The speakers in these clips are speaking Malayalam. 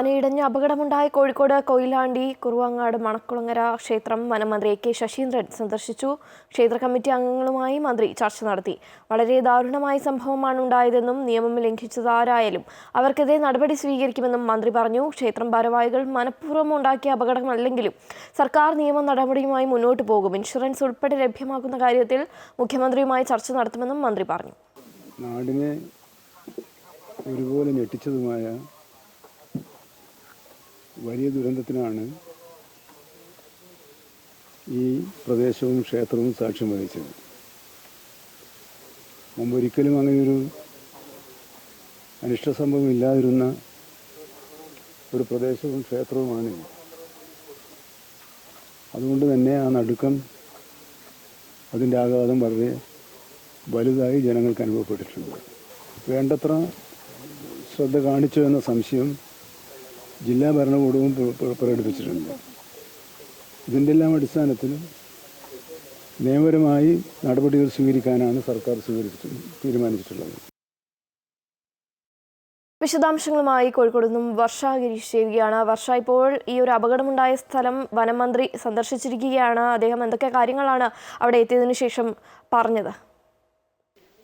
ആനയിടഞ്ഞ് അപകടമുണ്ടായ കോഴിക്കോട് കൊയിലാണ്ടി കുറുവങ്ങാട് മണക്കുളങ്ങര ക്ഷേത്രം വനമന്ത്രി കെ ശശീന്ദ്രൻ സന്ദർശിച്ചു. ക്ഷേത്ര കമ്മിറ്റി അംഗങ്ങളുമായി മന്ത്രി ചർച്ച നടത്തി. വളരെ ദാരുണമായ സംഭവമാണ് ഉണ്ടായതെന്നും നിയമം ലംഘിച്ചതാരായാലും അവർക്കെതിരെ നടപടി സ്വീകരിക്കുമെന്നും മന്ത്രി പറഞ്ഞു. ക്ഷേത്രം ഭാരവാഹികൾ മനഃപൂർവ്വം ഉണ്ടാക്കിയ അപകടമല്ലെങ്കിലും സർക്കാർ നിയമ നടപടിയുമായി മുന്നോട്ട് പോകും. ഇൻഷുറൻസ് ഉൾപ്പെടെ ലഭ്യമാക്കുന്ന കാര്യത്തിൽ മുഖ്യമന്ത്രിയുമായി ചർച്ച നടത്തുമെന്നും മന്ത്രി പറഞ്ഞു. നാടിനെ ഒരുപോലെ ഞെട്ടിച്ചതുമായ വലിയ ദുരന്തത്തിനാണ് ഈ പ്രദേശവും ക്ഷേത്രവും സാക്ഷ്യം വഹിച്ചത്. മുമ്പൊരിക്കലും അങ്ങനെയൊരു അനിഷ്ട സംഭവം ഇല്ലാതിരുന്ന ഒരു പ്രദേശവും ക്ഷേത്രവുമാണ്. അതുകൊണ്ട് തന്നെ ആ നടുക്കം, അതിൻ്റെ ആഘാതം വളരെ വലുതായി ജനങ്ങൾക്ക് അനുഭവപ്പെട്ടിട്ടുണ്ട്. വേണ്ടത്ര ശ്രദ്ധ കാണിച്ചു എന്ന സംശയം ജില്ലാ ഭരണകൂടവും പ്രകടിപ്പിച്ചിട്ടുണ്ട്. ഇതിൻ്റെ എല്ലാം അടിസ്ഥാനത്തിൽ നിയമപരമായി നടപടികൾ സ്വീകരിക്കാനാണ് സർക്കാർ തീരുമാനിച്ചിട്ടുള്ളത്. വിശദാംശങ്ങളുമായി കോഴിക്കോട് നിന്നും വർഷ ഗിരീഷ് ചെയ്യുകയാണ്. വർഷ, ഇപ്പോൾ ഈ ഒരു അപകടമുണ്ടായ സ്ഥലം വനമന്ത്രി സന്ദർശിച്ചിരിക്കുകയാണ്. അദ്ദേഹം എന്തൊക്കെ കാര്യങ്ങളാണ് അവിടെ എത്തിയതിനു ശേഷം പറഞ്ഞത്?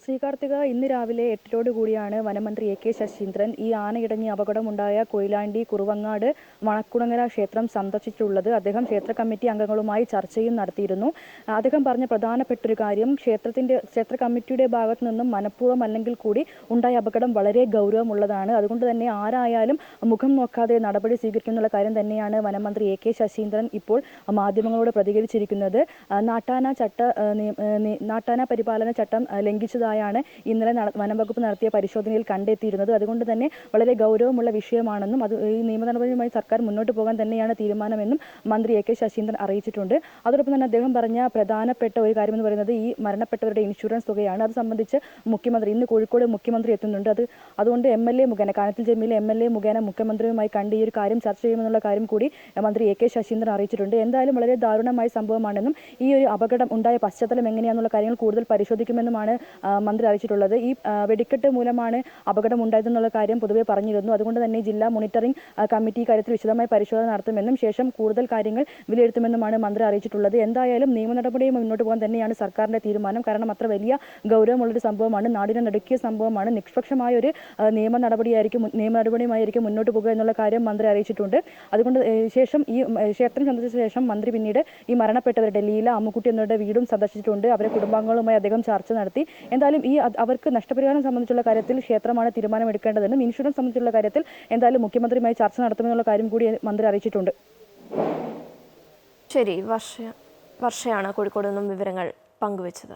ശ്രീകാർത്തിക, ഇന്ന് രാവിലെ 8 കൂടിയാണ് വനമന്ത്രി കെ ശശീന്ദ്രൻ ഈ ആനയിടഞ്ഞ് അപകടമുണ്ടായ കൊയിലാണ്ടി കുറുവങ്ങാട് മണക്കുളങ്ങര ക്ഷേത്രം സന്ദർശിച്ചിട്ടുള്ളത്. അദ്ദേഹം ക്ഷേത്ര കമ്മിറ്റി അംഗങ്ങളുമായി ചർച്ചയും നടത്തിയിരുന്നു. അദ്ദേഹം പറഞ്ഞ പ്രധാനപ്പെട്ടൊരു കാര്യം, ക്ഷേത്ര കമ്മിറ്റിയുടെ ഭാഗത്തു നിന്നും മനഃപൂർവ്വം അല്ലെങ്കിൽ കൂടി ഉണ്ടായ അപകടം വളരെ ഗൗരവമുള്ളതാണ്. അതുകൊണ്ട് തന്നെ ആരായാലും മുഖം നോക്കാതെ നടപടി സ്വീകരിക്കുന്നുള്ള കാര്യം തന്നെയാണ് വനമന്ത്രി കെ ശശീന്ദ്രൻ ഇപ്പോൾ മാധ്യമങ്ങളോട് പ്രതികരിച്ചിരിക്കുന്നത്. നാട്ടാന പരിപാലന ചട്ടം ലംഘിച്ചതായി ഇന്നലെ വനംവകുപ്പ് നടത്തിയ പരിശോധനയിൽ കണ്ടെത്തിയിരുന്നത്. അതുകൊണ്ട് തന്നെ വളരെ ഗൗരവമുള്ള വിഷയമാണെന്നും ഈ നിയമ നടപടിയുമായി സർക്കാർ മുന്നോട്ട് പോകാൻ തന്നെയാണ് തീരുമാനമെന്നും മന്ത്രി കെ ശശീന്ദ്രൻ അറിയിച്ചിട്ടുണ്ട്. അതോടൊപ്പം തന്നെ അദ്ദേഹം പറഞ്ഞ പ്രധാനപ്പെട്ട ഒരു കാര്യമെന്ന് പറയുന്നത് ഈ മരണപ്പെട്ടവരുടെ ഇൻഷുറൻസ് തുകയാണ്. അത് സംബന്ധിച്ച് മുഖ്യമന്ത്രി ഇന്ന് കോഴിക്കോട് മുഖ്യമന്ത്രി എത്തുന്നുണ്ട്. അതുകൊണ്ട് MLA മുഖേന, കാനത്തിൽ ജമീൽ MLA മുഖേന മുഖ്യമന്ത്രിയുമായി കണ്ട് ഈ ഒരു കാര്യം ചർച്ച ചെയ്യുമെന്നുള്ള കാര്യം കൂടി മന്ത്രി കെ ശശീന്ദ്രൻ അറിയിച്ചിട്ടുണ്ട്. എന്തായാലും വളരെ ദാരുണമായ സംഭവമാണെന്നും ഈ ഒരു അപകടം ഉണ്ടായ പശ്ചാത്തലം എങ്ങനെയാണെന്നുള്ള കാര്യങ്ങൾ കൂടുതൽ പരിശോധിക്കുമെന്നുമാണ് മന്ത്രി അറിയിച്ചിട്ടുള്ളത്. ഈ വെടിക്കെട്ട് മൂലമാണ് അപകടം ഉണ്ടായതെന്നുള്ള കാര്യം പൊതുവെ പറഞ്ഞിരുന്നു. അതുകൊണ്ട് തന്നെ ജില്ലാ മോണിറ്ററിംഗ് കമ്മിറ്റി കാര്യത്തിൽ വിശദമായ പരിശോധന നടത്തുമെന്നും ശേഷം കൂടുതൽ കാര്യങ്ങൾ വിലയിരുത്തുമെന്നുമാണ് മന്ത്രി അറിയിച്ചിട്ടുള്ളത്. എന്തായാലും നിയമ നടപടിയും മുന്നോട്ട് പോകാൻ തന്നെയാണ് സർക്കാരിന്റെ തീരുമാനം. കാരണം അത്ര വലിയ ഗൗരവമുള്ളൊരു സംഭവമാണ്, നാടിനെ നടുക്കിയ സംഭവമാണ്. നിഷ്പക്ഷമായ ഒരു നിയമ നടപടിയുമായിരിക്കും മുന്നോട്ട് പോകുക എന്നുള്ള കാര്യം മന്ത്രി അറിയിച്ചിട്ടുണ്ട്. അതുകൊണ്ട് ശേഷം ഈ ക്ഷേത്രം സന്ദർശിച്ച ശേഷം മന്ത്രി പിന്നീട് ഈ മരണപ്പെട്ടവരുടെ ലീല, അമ്മുക്കുട്ടി എന്നിവരുടെ വീടും സന്ദർശിച്ചിട്ടുണ്ട്. അവരെ കുടുംബാംഗങ്ങളുമായി അദ്ദേഹം ചർച്ച നടത്തി. എന്തായാലും അവർക്ക് നഷ്ടപരിഹാരം സംബന്ധിച്ചുള്ള കാര്യത്തിൽ ക്ഷേത്രമാണ് തീരുമാനമെടുക്കേണ്ടതെന്നും ഇൻഷുറൻസ് സംബന്ധിച്ചുള്ള കാര്യത്തിൽ എന്തായാലും മുഖ്യമന്ത്രിയുമായി ചർച്ച നടത്തുമെന്നുള്ള കാര്യം കൂടി മന്ത്രി അറിയിച്ചിട്ടുണ്ട്. ശരി, വർഷയാണ് കോഴിക്കോട് നിന്നും വിവരങ്ങൾ പങ്കുവച്ചത്.